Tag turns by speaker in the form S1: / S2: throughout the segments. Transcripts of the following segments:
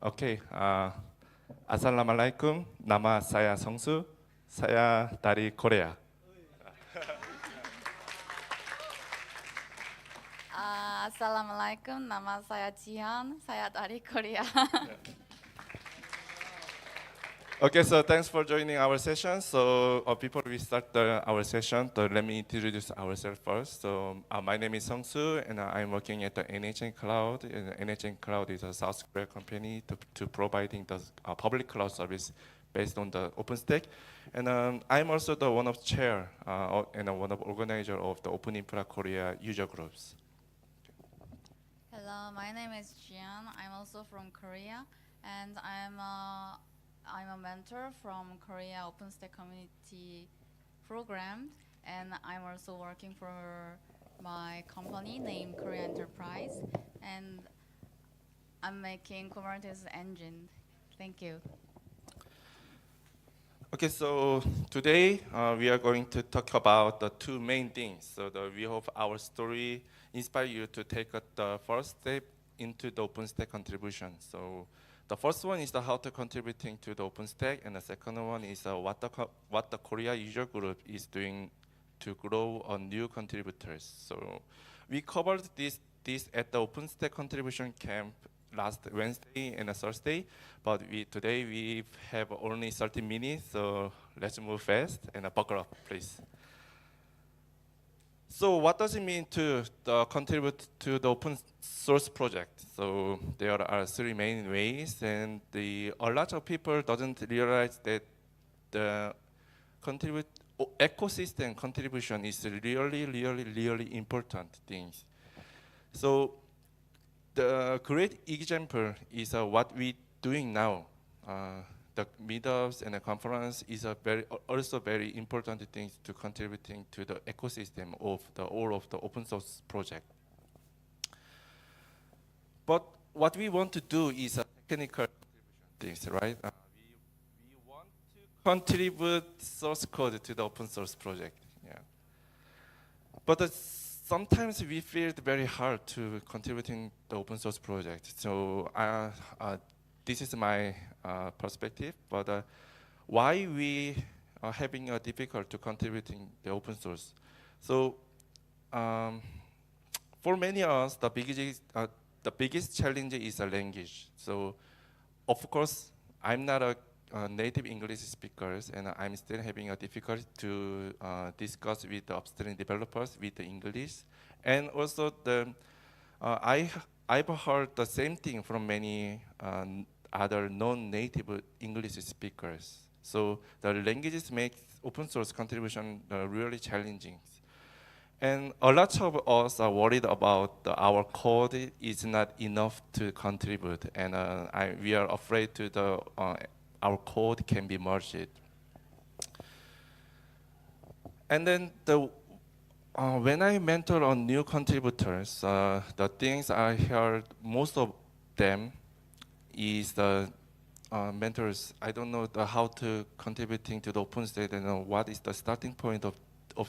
S1: Oke, Assalamualaikum. Nama saya Seongsoo. Saya dari Korea.
S2: Assalamualaikum, nama saya Jihyun, saya dari Korea.
S1: Okay, so thanks for joining our session. So before we start our session, let me introduce ourselves first. So my name is Seongsoo, and I'm working at the NHN-Cloud. NHN-Cloud is a South Korea company to providing the public cloud service based on the OpenStack. And I'm also the one of chair and one of organizer of the OpenInfra Korea user groups.
S2: Hello, my name is Jihyun. I'm also from Korea, and I'm a mentor from Korea OpenStack community program, and I'm also working for my company named Korea Enterprise, and I'm making Kubernetes engine. Thank you.
S1: Okay, so today we are going to talk about the two main things. So we hope our story inspire you to take the first step into the OpenStack contribution. So the first one is how to contributing to the OpenStack, and the second one is what the Korea user group is doing to grow on new contributors. So we covered this at the OpenStack contribution camp last Wednesday and Thursday, but today we have only 30 minutes, so let's move fast and buckle up, please. So what does it mean to contribute to the open source project? So there are three main ways, and a lot of people doesn't realize that the ecosystem contribution is really important things. So the great example is what we're doing now. The meetups and the conference is also very important things to contributing to the ecosystem of all of the open source project. But what we want to do is a technical things, right? We want to contribute source code to the open source project, yeah. But sometimes we feel it very hard to contributing the open source project. So this is my perspective, but why we are having a difficult to contributing the open source. So for many of us, the biggest challenge is a language. So of course, I'm not a native English speaker, and I'm still having a difficulty to discuss with the upstream developers with the English. And also I've heard the same thing from many other non-native English speakers. So the languages make open source contribution really challenging. And a lot of us are worried about our code is not enough to contribute, and we are afraid our code can be merged. And then when I mentor on new contributors, the things I heard most of them is the mentors. I don't know how to contributing to the OpenStack and what is the starting point of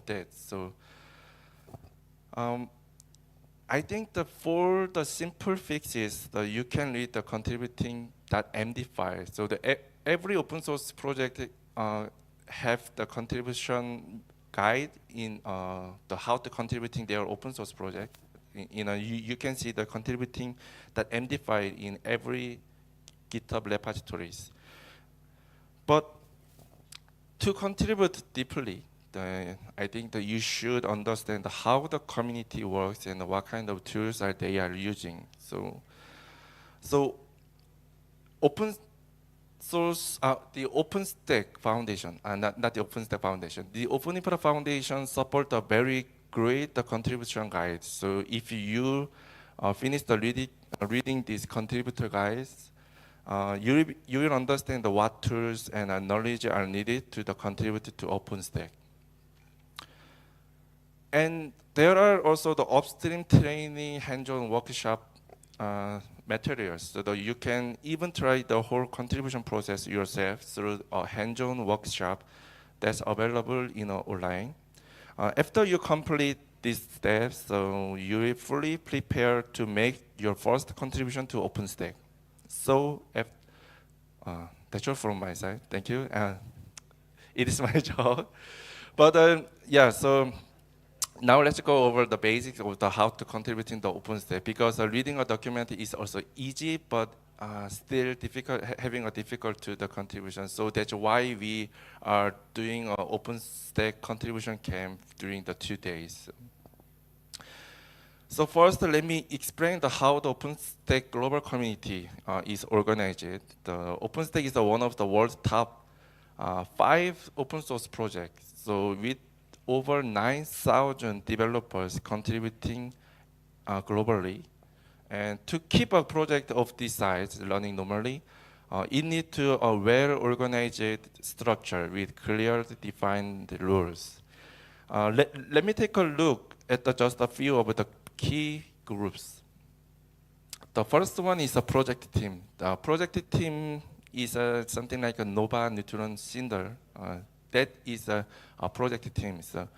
S1: that. So I think for the simple fixes, you can read the contributing.md file. So every open source project have the contribution guide in how to contributing their open source project. You can see the contributing.md file in every GitHub repositories. But to contribute deeply, I think that you should understand how the community works and what kind of tools they are using. So open source, the OpenStack Foundation, not the OpenStack Foundation, the OpenInfra Foundation support a very great contribution guide. So if you finish reading these contributor guides, you will understand what tools and knowledge are needed to contribute to OpenStack. And there are also the upstream training hands-on workshop materials, so that you can even try the whole contribution process yourself through a hands-on workshop that's available online. After you complete these steps, so you will fully prepare to make your first contribution to OpenStack. So that's all from my side. Thank you. It is my job. But yeah, so now let's go over the basics of the how to contribute in the OpenStack, because reading a document is also easy, but still difficult, having a difficult to the contribution. So that's why we are doing an OpenStack contribution camp during the 2 days. So first, let me explain how the OpenStack global community is organized. The OpenStack is one of the world's top 5 open source projects. So with over 9,000 developers contributing globally. And to keep a project of this size running normally, it needs to a well-organized structure with clearly defined rules. Let me take a look at just a few of the key groups. The first one is a project team. The project team is something like a Nova Neutron Cinder. That is a project team. So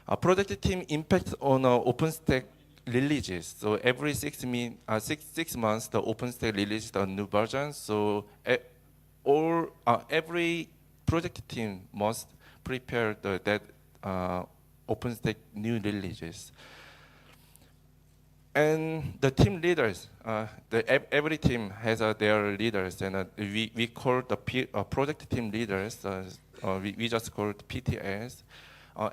S1: a project team impacts on OpenStack releases. So every 6 months, the OpenStack releases a new version. So every project team must prepare that OpenStack new releases. And the team leaders, every team has their leaders, and we call the project team leaders, we just call it PTS.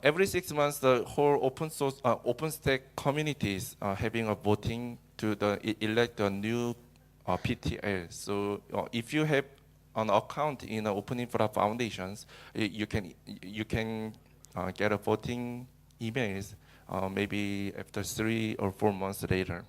S1: Every 6 months, the whole OpenStack communities are having a voting to elect a new PTL. So if you have an account in OpenInfra Foundations, you can get a voting emails maybe after 3 or 4 months later.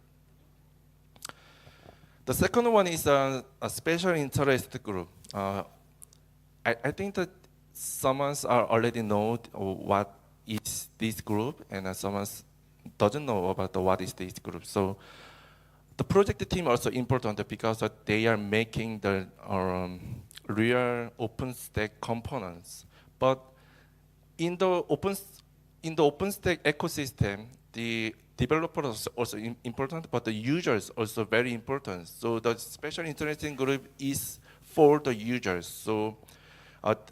S1: The second one is a special interest group. I think that some already know what is this group, and some doesn't know about what is this group. So the project team also important because they are making the real OpenStack components. But in the OpenStack ecosystem, the developers also important, but the users also very important. So the special interesting group is for the users. So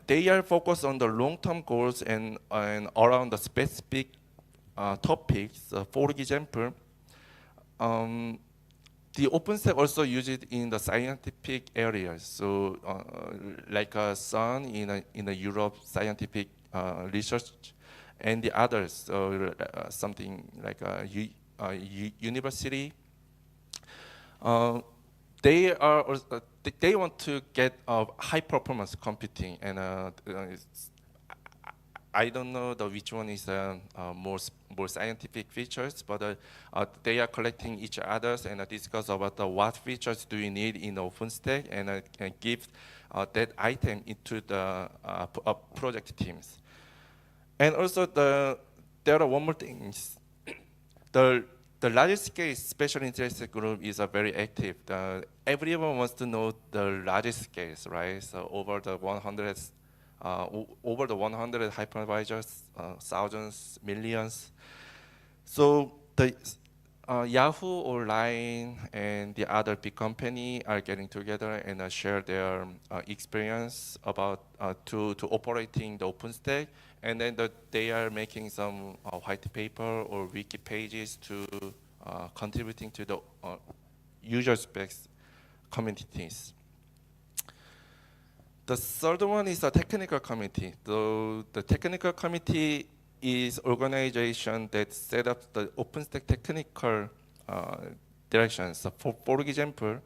S1: they are focused on the long-term goals and around the specific topics. For example, the OpenStack also used it in the scientific areas. So like Sun in the Europe scientific research, and the others, something like a university. They want to get high performance computing, and I don't know which one is more scientific features, but they are collecting each others and discuss about what features do you need in OpenStack, and give that item into the project teams. And also there are one more thing. The largest scale special interest group is very active. Everyone wants to know the largest scales, right? So over the 100 hypervisors, thousands, millions. So the Yahoo or Line and the other big company are getting together and share their experience about to operating the OpenStack, and then they are making some white paper or wiki pages to contributing to the user specs communities. The third one is a technical committee. The technical committee is organization that set up the OpenStack technical directions. So for example,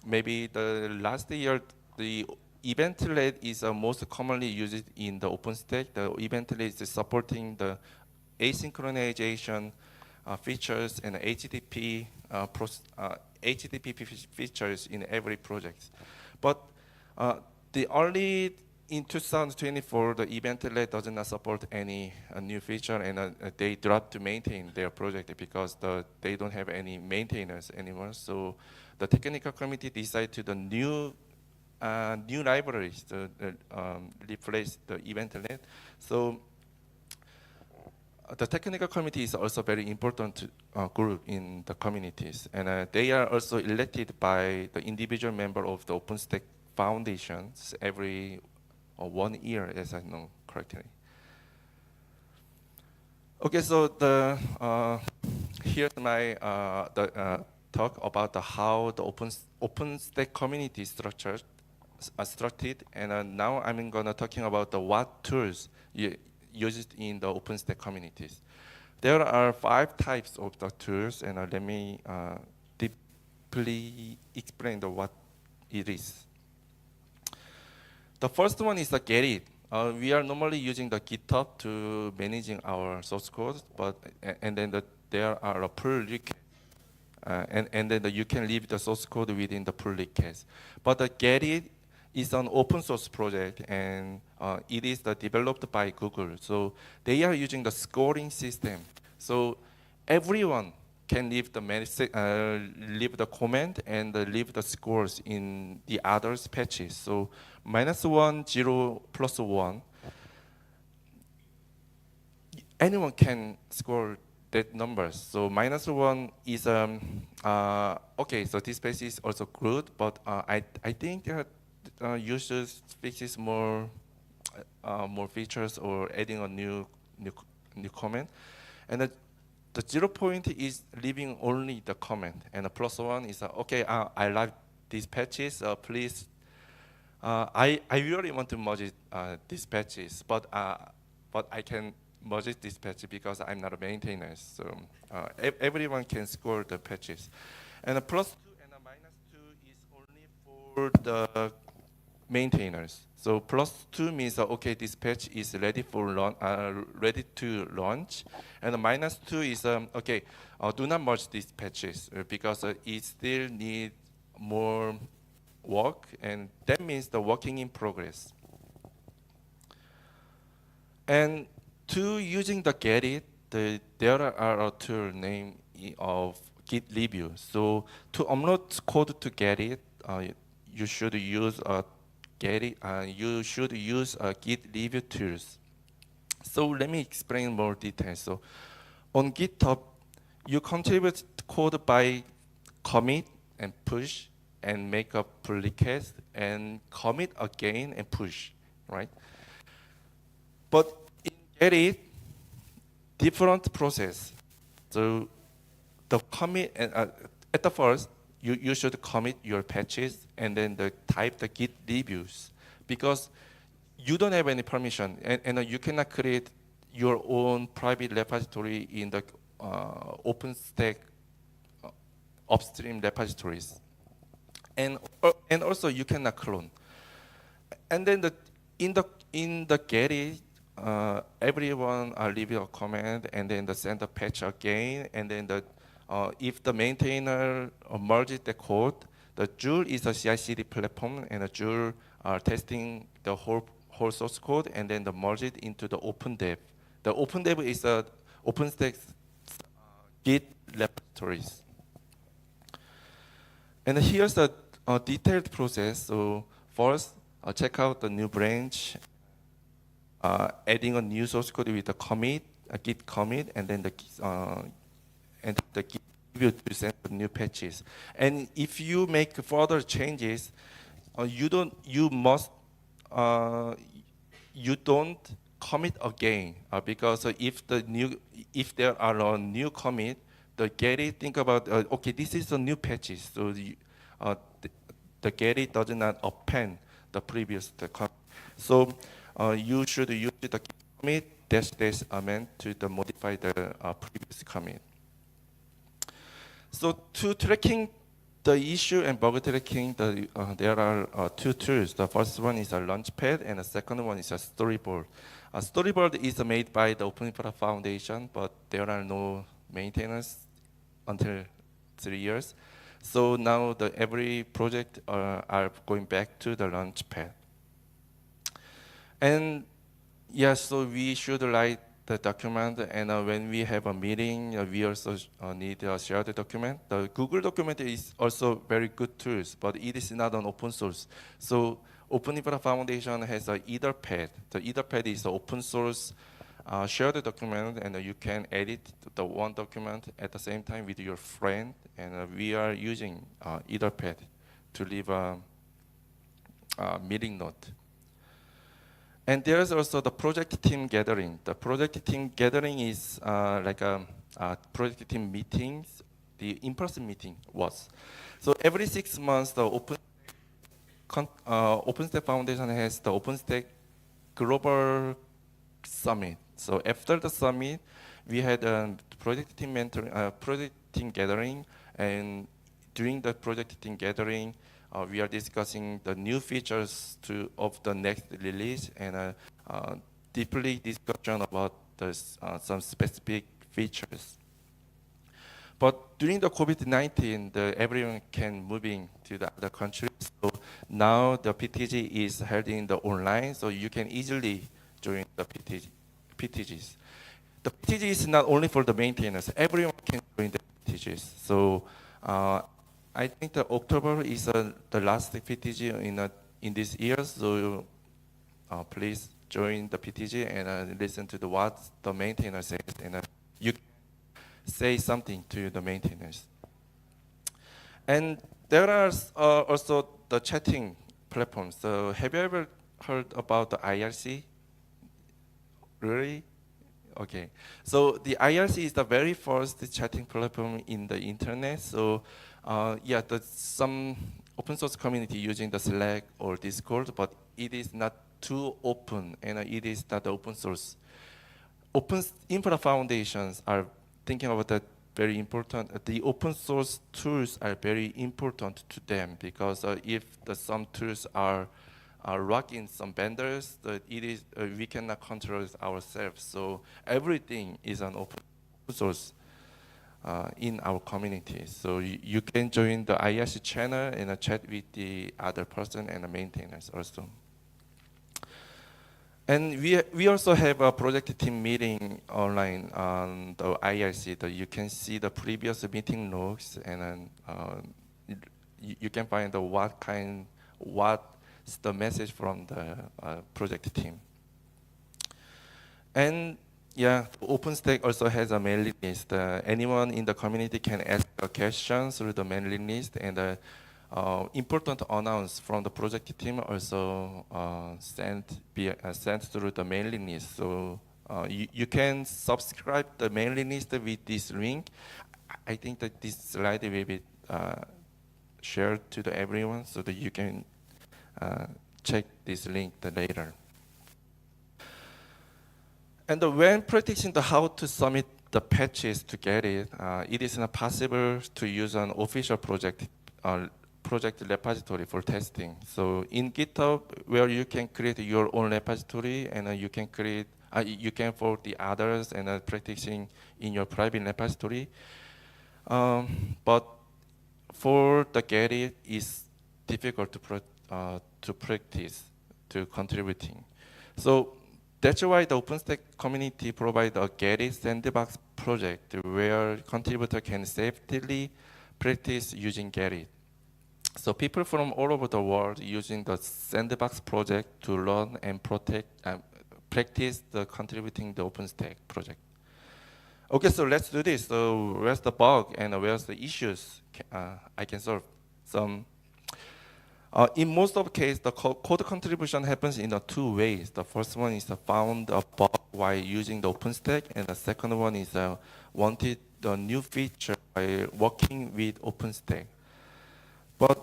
S1: maybe the last year, the event-led is most commonly used in the OpenStack. The event-led is supporting the asynchronization features and HTTP features in every project. But the only in 2024, the event-led does not support any new feature, and they dropped to maintain their project because they don't have any maintainers anymore. So the technical committee decided to the new libraries to replace the event-led. So the technical committee is also very important group in the communities, and they are also elected by the individual member of the OpenStack foundations every 1 year, as I know correctly. Okay, so here's my talk about how the OpenStack community is structured, and now I'm gonna talking about the what tools used in the OpenStack communities. There are 5 types of the tools, and let me deeply explain what it is. The first one is the Get It. We are normally using the GitHub to managing our source code, and then there are a pull request, and then you can leave the source code within the pull request. But the Get It is an open source project, and it is developed by Google. So they are using the scoring system. So everyone can leave the leave the comment and leave the scores in the others patches. So -1, 0, +1. Anyone can score that numbers. So -1 is okay. So this patch is also good, but I think you should fix more features or adding a new comment. And the 0 point is leaving only the comment, and the +1 is okay. I like these patches. Please, I really want to merge these patches, but I can merge this patch because I'm not a maintainer. So everyone can score the patches, and the +2 and the -2 is only for the maintainers. So +2 means okay, this patch is ready for ready to launch, and the -2 is okay. Do not merge these patches because it still needs more work, and that means the working in progress. And to using the Get It, there are a tool named of Git review. So to upload code to Get It, you should use Get It. You should use Git review tools. So let me explain more details. So on GitHub, you contribute code by commit and push and make a pull request and commit again and push, right? But in Get It, different process. So the commit at the first, you should commit your patches and then type the Git reviews, because you don't have any permission, and you cannot create your own private repository in the OpenStack upstream repositories, and also you cannot clone. And then in the Get It, everyone leave a comment and then send the patch again, and then if the maintainer merges the code, the Joule is a CI/CD platform, and the Joule are testing the whole source code and then merge it into the OpenDev. The OpenDev is OpenStack's Git repositories. And here's the detailed process. So first, check out the new branch, adding a new source code with a commit, a Git commit, and then the Git review to send the new patches. And if you make further changes, you don't commit again, because if there are a new commit, the Get It think about okay, this is a new patches, so the Get It does not append the previous commit. So you should use the commit -- amend to modify the previous commit. So to tracking the issue and bug tracking, there are 2 tools. The first one is a Launchpad, and the second one is a Storyboard. A Storyboard is made by the OpenInfra Foundation, but there are no maintenance until 3 years. So now every project are going back to the Launchpad. And yes, so we should write the document, and when we have a meeting, we also need to share the document. The Google document is also very good tools, but it is not an open source. So OpenInfra Foundation has a Etherpad. The Etherpad is an open source share the document, and you can edit the one document at the same time with your friend. And we are using Etherpad to leave a meeting note. And there's also the project team gathering. The project team gathering is like a project team meetings, the in-person meeting was. So every 6 months, the OpenStack Foundation has the OpenStack Global Summit. So after the summit, we had a project team project team gathering, and during the project team gathering, we are discussing the new features of the next release, and deeply discussion about some specific features. But during the COVID-19, everyone can moving to the other countries. So now the PTG is held in the online, so you can easily join the PTGs. The PTG is not only for the maintainers. Everyone can join the PTGs. So I think that October is the last PTG in this year. So please join the PTG and listen to what the maintainer says, and you can say something to the maintainers. And there are also the chatting platforms. So have you ever heard about the IRC? Really? Okay. So the IRC is the very first chatting platform in the internet. So yeah, some open source community using the Slack or Discord, but it is not too open, and it is not open source. OpenInfra Foundations are thinking about that very important. The open source tools are very important to them, because if some tools are rocking some vendors, we cannot control it ourselves. So everything is an open source in our community. So you can join the IRC channel and chat with the other person and the maintainers also. And we also have a project team meeting online on the IRC. You can see the previous meeting logs, and you can find what's the message from the project team. And yeah, OpenStack also has a mailing list. Anyone in the community can ask a question through the mailing list, and important announcements from the project team also sent through the mailing list. So you can subscribe the mailing list with this link. I think that this slide will be shared to everyone, so that you can check this link later. And when practicing how to submit the patches to get it, it is not possible to use an official project repository for testing. So in GitHub, where you can create your own repository, and you can create, you can forward the others and practicing in your private repository. But for the get it is difficult to practice, to contributing. So that's why the OpenStack community provides a get it sandbox project where contributor can safely practice using get it. So people from all over the world using the sandbox project to learn and practice the contributing the OpenStack project. Okay, so let's do this. So where's the bug and where's the issues I can solve? In most of the cases, the code contribution happens in two ways. The first one is found a bug while using the OpenStack, and the second one is wanted the new feature by working with OpenStack. But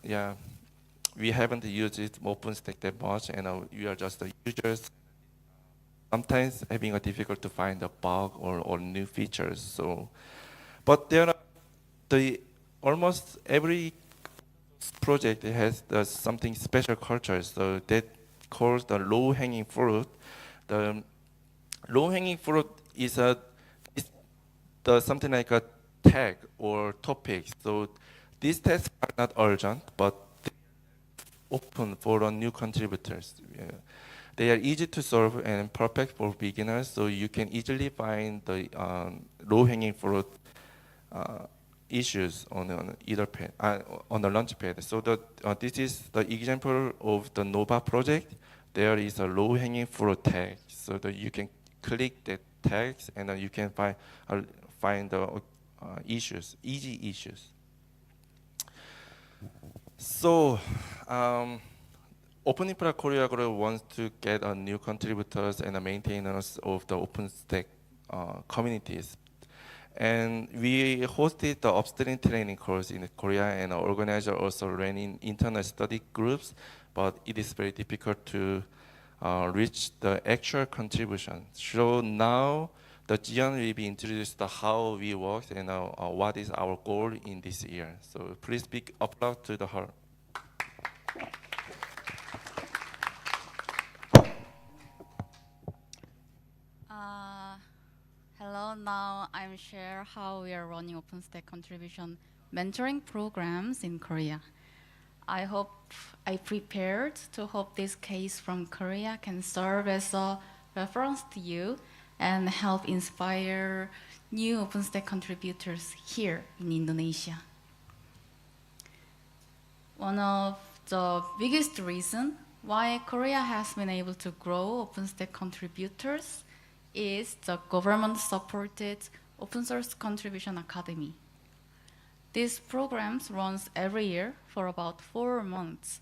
S1: yeah, we haven't used it OpenStack that much, and we are just the users. Sometimes having a difficult to find a bug or new features. So, but there are almost every project has something special culture. So that calls the low-hanging fruit. The low-hanging fruit is something like a tag or topic. So these tests are not urgent, but open for new contributors. They are easy to solve and perfect for beginners, so you can easily find the low-hanging fruit issues on either pad, on the launchpad. So this is the example of the Nova project. There is a low-hanging fruit tag, so that you can click the text, and you can find the issues, easy issues. So, OpenInfra Korea Group wants to get new contributors and maintainers of the OpenStack communities. And we hosted the upstream training course in Korea, and organizer also running internal study groups, but it is very difficult to reach the actual contribution. So now the Jihyun will be introduced to how we work and what is our goal in this year. So please big applause to her.
S2: Hello, now I'm share how we are running OpenStack contribution mentoring programs in Korea. I hope I prepared to hope this case from Korea can serve as a reference to you and help inspire new OpenStack contributors here in Indonesia. One of the biggest reasons why Korea has been able to grow OpenStack contributors is the government-supported Open Source Contribution Academy. This program runs every year for about 4 months.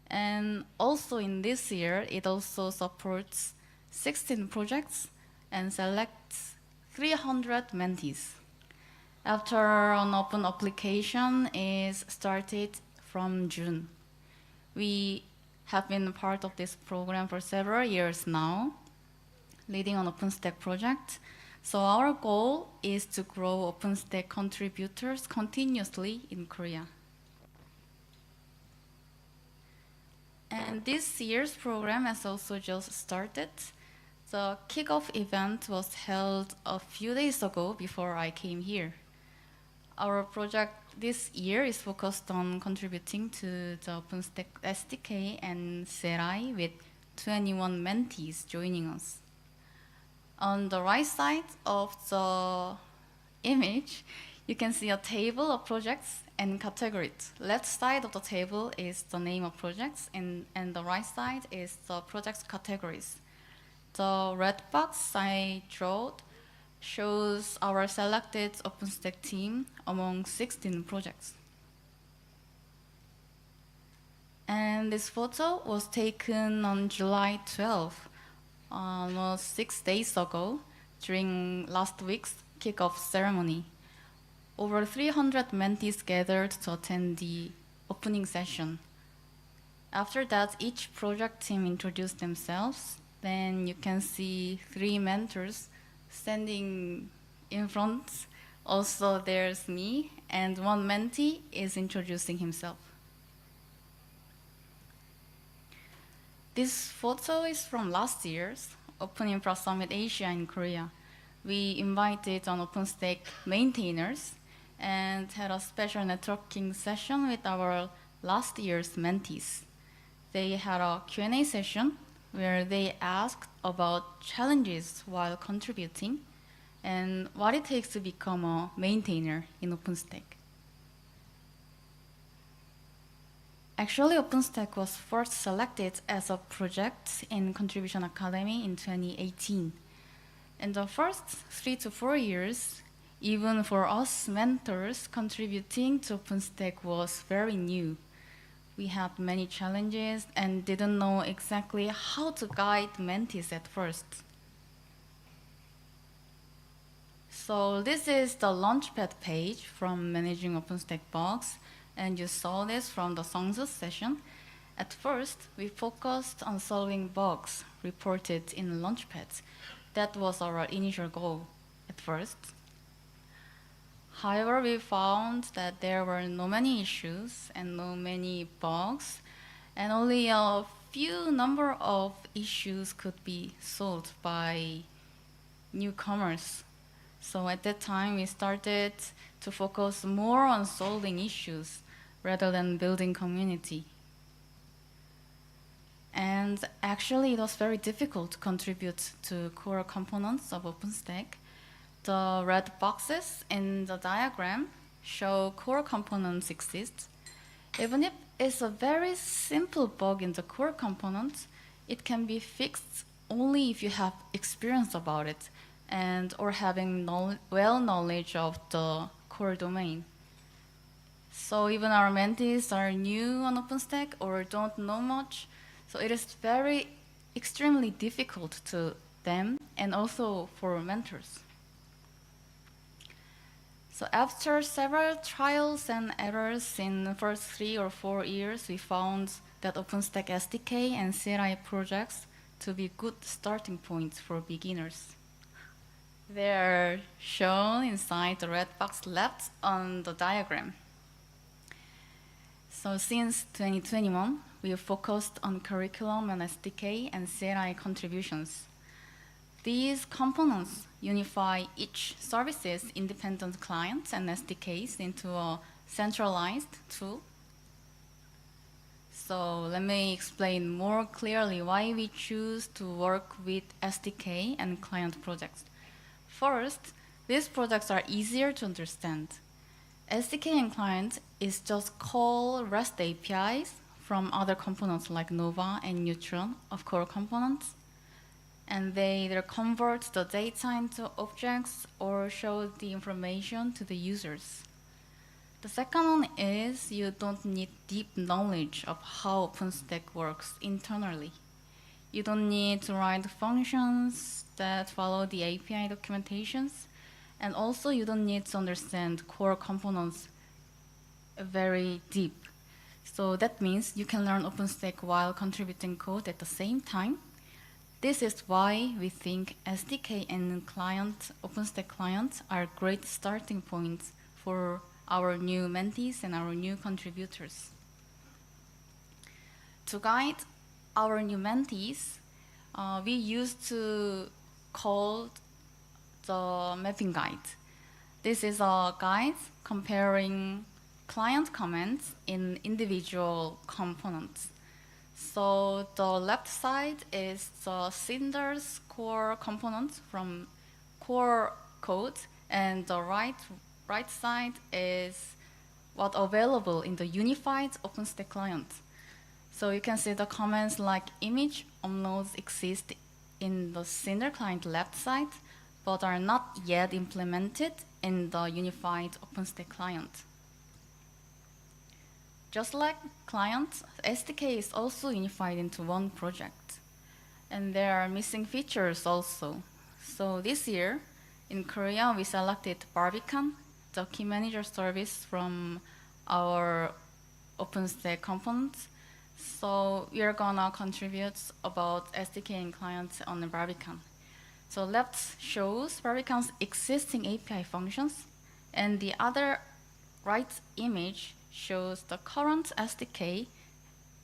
S2: And also in this year, it also supports 16 projects and selects 300 mentees. After an open application is started from June. We have been part of this program for several years now, leading an OpenStack project. So our goal is to grow OpenStack contributors continuously in Korea. And this year's program has also just started. The kickoff event was held a few days ago before I came here. Our project this year is focused on contributing to the OpenStack SDK and ZConverter with 21 mentees joining us. On the right side of the image, you can see a table of projects and categories. Left side of the table is the name of projects, and the right side is the projects categories. The red box I drew shows our selected OpenStack team among 16 projects. And this photo was taken on July 12th. Almost 6 days ago, during last week's kickoff ceremony. Over 300 mentees gathered to attend the opening session. After that, each project team introduced themselves. Then you can see 3 mentors standing in front. Also, there's me, and 1 mentee is introducing himself. This photo is from last year's OpenInfra Summit Asia in Korea. We invited on OpenStack maintainers and had a special networking session with our last year's mentees. They had a Q&A session where they asked about challenges while contributing and what it takes to become a maintainer in OpenStack. Actually, OpenStack was first selected as a project in Contribution Academy in 2018. In the first 3 to 4 years, even for us mentors, contributing to OpenStack was very new. We had many challenges and didn't know exactly how to guide mentees at first. So this is the Launchpad page from Managing OpenStack Bugs. And you saw this from the Seongsoo session. At first, we focused on solving bugs reported in Launchpad. That was our initial goal at first. However, we found that there were no many issues and no many bugs, and only a few number of issues could be solved by newcomers. So at that time, we started to focus more on solving issues rather than building community. And actually, it was very difficult to contribute to core components of OpenStack. The red boxes in the diagram show core components exist. Even if it's a very simple bug in the core component, it can be fixed only if you have experience about it and or having knowledge of the core domain. So even our mentees are new on OpenStack or don't know much, so it is very extremely difficult to them and also for mentors. So after several trials and errors in the first 3 or 4 years, we found that OpenStack SDK and CLI projects to be good starting points for beginners. They are shown inside the red box left on the diagram. So since 2021, we have focused on curriculum and SDK and CLI contributions. These components unify each service's independent clients and SDKs into a centralized tool. So let me explain more clearly why we choose to work with SDK and client projects. First, these projects are easier to understand. SDK and client is just call REST APIs from other components like Nova and Neutron of core components. And they either convert the data into objects or show the information to the users. The second one is you don't need deep knowledge of how OpenStack works internally. You don't need to write functions that follow the API documentations, and also you don't need to understand core components very deep. So that means you can learn OpenStack while contributing code at the same time. This is why we think SDK and OpenStack clients are great starting points for our new mentees and our new contributors. To guide our new mentees, we used to call the mapping guide. This is a guide comparing client comments in individual components. So the left side is the Cinder's core components from core code, and the right side is what available in the unified OpenStack client. So you can see the comments like image uploads exist in the Cinder client left side, but are not yet implemented in the unified OpenStack client. Just like client, SDK is also unified into one project. And there are missing features also. So this year, in Korea, we selected Barbican, the key manager service from our OpenStack components. So we are gonna contribute about SDK and clients on the Barbican. So left shows Barbican's existing API functions, and the other right image shows the current SDK.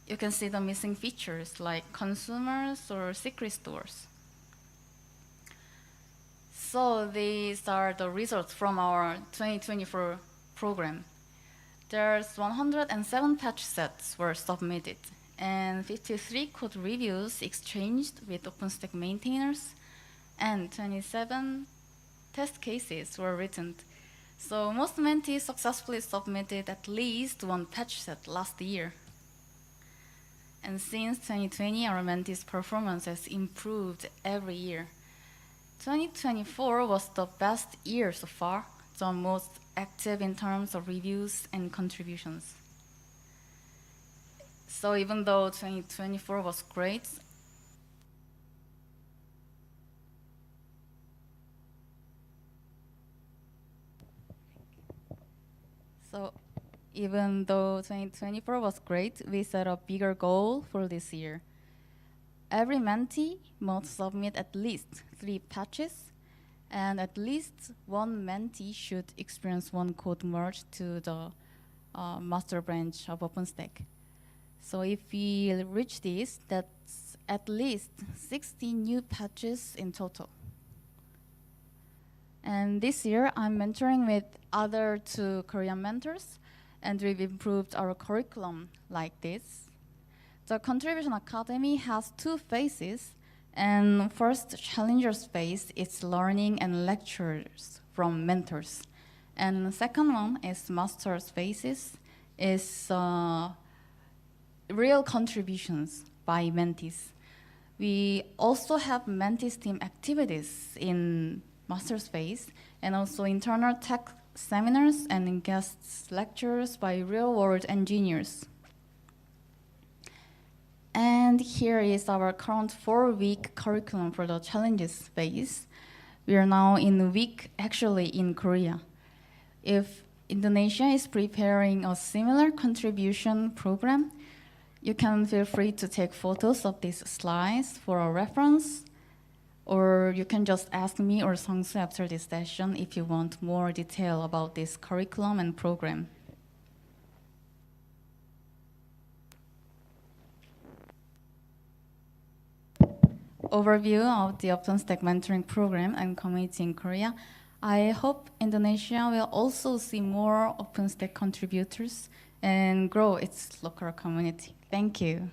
S2: You can see the missing features like consumers or secret stores. So these are the results from our 2024 program. There's 107 patch sets were submitted and 53 code reviews exchanged with OpenStack maintainers, and 27 test cases were written. So most mentees successfully submitted at least one patch set last year. And since 2020, our mentees' performance has improved every year. 2024 was the best year so far, the most active in terms of reviews and contributions. So even though 2024 was great, we set a bigger goal for this year. Every mentee must submit at least 3 patches, and at least one mentee should experience one code merge to the master branch of OpenStack. So if we reach this, that's at least 60 new patches in total. And this year, I'm mentoring with other 2 Korean mentors, and we've improved our curriculum like this. The Contribution Academy has 2 phases, and first Challengers phase is learning and lectures from mentors. And the second one is Masters phases, is real contributions by mentees. We also have Mentees team activities in master's phase and also internal tech seminars and guest lectures by real-world engineers. And here is our current 4-week curriculum for the challenges phase. We are now in week actually in Korea. If Indonesia is preparing a similar contribution program, you can feel free to take photos of these slides for a reference, or you can just ask me or Seongsoo after this session if you want more detail about this curriculum and program. Overview of the OpenStack mentoring program and community in Korea. I hope Indonesia will also see more OpenStack contributors and grow its local community. Thank you.